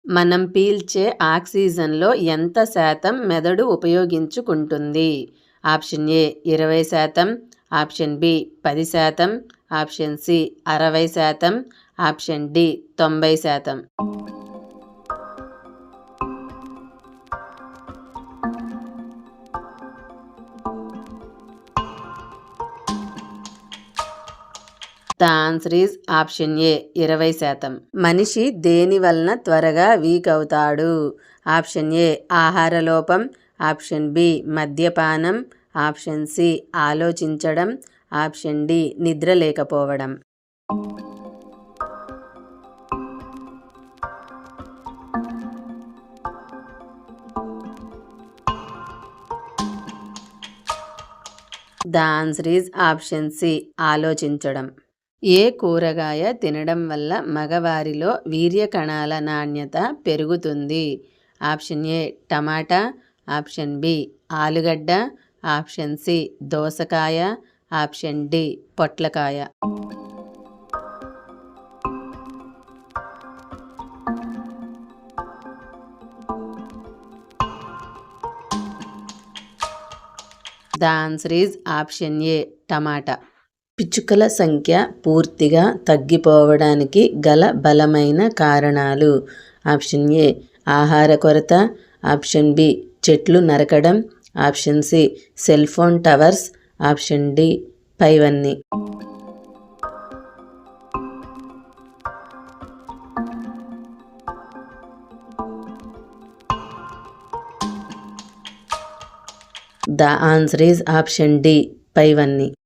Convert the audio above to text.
మనం పీల్చే ఆక్సిజన్లో ఎంత శాతం మెదడు ఉపయోగించుకుంటుంది? Option A 20%, option B 10%, option C 60%, option D 90%. The answer is option A 20%. మనిషి దేని వలన త్వరగా వీక్ అవుతాడు? ఆప్షన్ ఏ ఆహార లోపం, ఆప్షన్ బి మద్యపానం, ఆప్షన్ సి ఆలోచించడం, ఆప్షన్ డి నిద్ర లేకపోవడం. The answer is option C ఆలోచించడం. ఏ కూరగాయ తినడం వల్ల మగవారిలో వీర్య కణాల నాణ్యత పెరుగుతుంది? ఆప్షన్ ఏ టమాటా, ఆప్షన్ బి ఆలుగడ్డ, ఆప్షన్ సి దోసకాయ, ఆప్షన్ డి పొట్లకాయ. The answer is option A టమాటా. పిచ్చుకల సంఖ్య పూర్తిగా తగ్గిపోవడానికి గల బలమైన కారణాలు? ఆప్షన్ ఏ ఆహార కొరత, ఆప్షన్ బి చెట్లు నరకడం, option C cell phone towers, option D పైవన్నీ. The answer is option D పైవన్నీ.